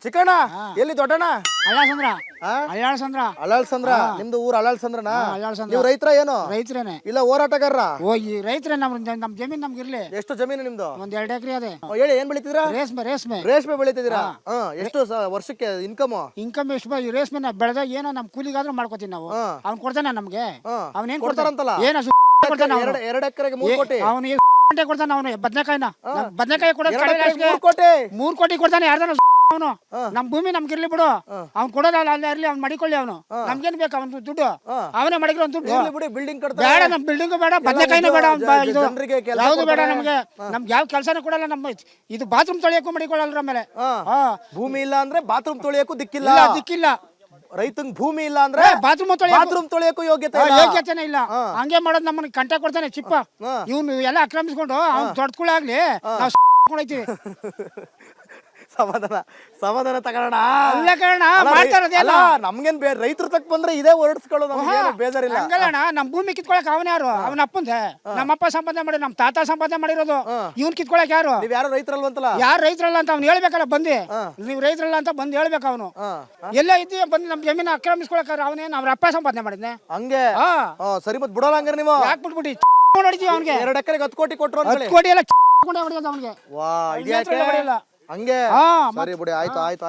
ಚಿಕ್ಕಣ್ಣ ಎಲ್ಲಿ ದೊಡ್ಡಣ್ಣ? ಅಳ್ಳಾಳ್ಸಂದ್ರ ಆ? ಅಳ್ಳಾಳ್ಸಂದ್ರ ಅಳಾಳ್ಸಂದ್ರ. ನಿಮ್ದು ಊರ್ ಅಳಾಳ್ಸಂದ್ರನಾ? ಅಳ್ಳಾಳ್ಸಂದ್ರ. ನೀವು ರೈತರ ಏನು? ರೈತರೇನೆ. ಇಲ್ಲ ಹೋರಾಟಗಾರರ? ಓ ಈ ರೈತರೇ ನಮ್ ಜಮೀನ್ ನಮ್ಗೆ ಇರ್ಲಿ. ಎಷ್ಟು ಜಮೀನು ನಿಮ್ದು? ಒಂದ್ 2 ಎಕರೆ ಅದೇ. ಹೇಳಿ, ಏನ್ ಬೆಳಿತಿದ್ರಾ? ರೇಷ್ಮೆ ರೇಷ್ಮೆ ರೇಷ್ಮೆ ಬೆಳಿತಿದ್ದೀರಾ? ಎಷ್ಟು ವರ್ಷಕ್ಕೆ ಇನ್ಕಮ್? ಇನ್ಕಮ್ ಎಷ್ಟು? ಈ ರೇಷ್ಮೆ ಬೆಳೆದ ಏನೋ ನಮ್ ಕೂಲಿಗಾದ್ರೂ ಮಾಡ್ಕೋತೀವಿ ನಾವು. ಅವ್ನ್ ಕೊಡ್ತಾನೆ ನಮ್ಗೆ. ಅವ್ನೇನ್ ಕೊಡ್ತಾರಂತಲ್ಲ? ಏನೋ ಕೊಡ್ತಾನೆ ಅವ್ನು. 2 ಎಕರೆಗೆ 3 ಕೋಟಿ. ಅವನು ಗಂಟೆ ಕೊಡ್ತಾನೆ. ಅವನು ಬದನೆಕಾಯಿನ ಬದನೆಕಾಯಿ ಕೊಡೋದು 3 ಕೋಟಿ. 3 ಕೋಟಿ ಕೊಡ್ತಾನೆ. ಯಾರ್ದಾನ ಅವನು. ನಮ್ ಭೂಮಿ ನಮ್ಗೆ ಇರ್ಲಿ ಬಿಡು. ಅವ್ನು ಕೊಡೋದಲ್ಲ, ಅಲ್ಲೇ ಇರ್ಲಿ, ಅವ್ನು ಮಡಿಕೊಳ್ಳಿ. ಅವನು ನಮ್ಗೇನ್ ಬೇಕು ಅವ್ನು ದುಡ್ಡು? ಅವನೇ ಮಡಿಕೊಳ್ಳೋ ದುಡ್ಡು. ಇರ್ಲಿ ಬಿಡಿ, ಬಿಲ್ಡಿಂಗ್ ಕಟ್ತಾರೆ. ಬೇಡ, ನಮ್ ಬಿಲ್ಡಿಂಗ್ ಬೇಡ, ಬದನೆಕಾಯಿನೂ ಬೇಡ, ಇದು ಜನರಿಗೆ ಕೆಲ್ಸ ಯಾವ್ದು ಬೇಡ ಕೊಡ್ತಾರೆ. ನಮ್ಗೆ ಯಾವ ಕೆಲಸನೂ ಕೊಡಲ್ಲ. ನಮ್ಮ ಇದು ಬಾತ್ರೂಮ್ ತೊಳೆಯಕ್ಕೂ ಮಡಿಕೊಳ್ಳಲ್ರ ಆಮೇಲೆ. ಭೂಮಿ ಇಲ್ಲ ಅಂದ್ರೆ ಬಾತ್ರೂಮ್ ತೊಳೆಯಕ್ಕೂ ದಿಕ್ಕಿಲ್ಲ. ದಿಕ್ಕಿಲ್ಲ. ರೈತಂಗ್ ಭೂಮಿ ಇಲ್ಲ ಅಂದ್ರೆ ಬಾತ್ರೂಮ್ ತೊಳೆಯಕ್ಕೂ ಯೋಗ್ಯತೆನೇ ಇಲ್ಲ. ಹಂಗೆ ಮಾಡೋದು. ನಮ್ಮನ್ನ ಕಂಟ ಕೊಡ್ತಾನೆ ಚಿಪ್ಪ. ಇವ್ನು ಎಲ್ಲ ಆಕ್ರಮಿಸ್ಕೊಂಡು ಅವ್ನು ದೊಡ್ಡಗಳಾಗ್ಲಿ ನಾವು ಕೊಂಡೋಯ್ತೀವಿ. ಸಮಾಧಾನ ತಗೋಣ. ಅಲ್ಲ ಕಾರಣ ಮಾಡ್ತಾರದೆಲ್ಲ. ನಮ್ಗೇನ್ ರೈತರ ತಕ್ಕ ಬಂದ್ರೆ ಇದೇ ಹೊರಡಿಸ್ಕೊಳ್ಳೋದು, ನಮ್ಗೇನು ಬೇಜಾರಿಲ್ಲ. ಹಂಗಲ್ಲಣ್ಣ, ನಮ್ ಭೂಮಿ ಕಿತ್ಕೊಳಕ್ ಅವನ ಯಾರು? ಅವನ ಅಪ್ಪಂದೆ. ನಮ್ಮಪ್ಪ ಸಂಪಾದನೆ ಮಾಡಿ, ನಮ್ ತಾತ ಸಂಪಾದನೆ ಮಾಡಿರೋದು. ಇವ್ನ್ ಕಿತ್ಕೊಳಕ್ ಯಾರು? ನೀವ್ ಯಾರು ರೈತರಲ್ವಂತಲ್ಲ? ಯಾರು ರೈತರಲ್ಲ ಅಂತ ಅವ್ನು ಹೇಳ್ಬೇಕಲ್ಲ ಬಂದು. ನೀವ್ ರೈತರಲ್ಲ ಅಂತ ಬಂದು ಹೇಳ್ಬೇಕು ಅವನು. ಎಲ್ಲ ಇದ್ದೀವಿ ಬಂದು ನಮ್ ಜಮೀನು ಆಕ್ರಮಿಸ್ಕೊಳಕ್ ಅವನೇನು ಅವ್ರ ಅಪ್ಪ ಸಂಪಾದನೆ ಮಾಡಿದ್ನೆ. ಹಂಗೆ ಸರಿ, ಮತ್ ಬಿಡೋಲ್ಲ ಹಂಗಾರೆ ನೀವು? ಯಾಕೆ ಬಿಟ್ಬಿಟ್ಟು ನೋಡಿದೀವಿ ಅವ್ನಿಗೆ. 2 ಎಕರೆಗೆ 10 ಕೋಟಿ ಕೊಟ್ರು. 10 ಕೋಟಿ ಎಲ್ಲ ಹೊಡಿಯೋದು ಅವ್ನಿಗೆ. ವಾ, ಹಂಗೆ. ಸರಿ ಬಿಡಿ, ಆಯ್ತು ಆಯ್ತು.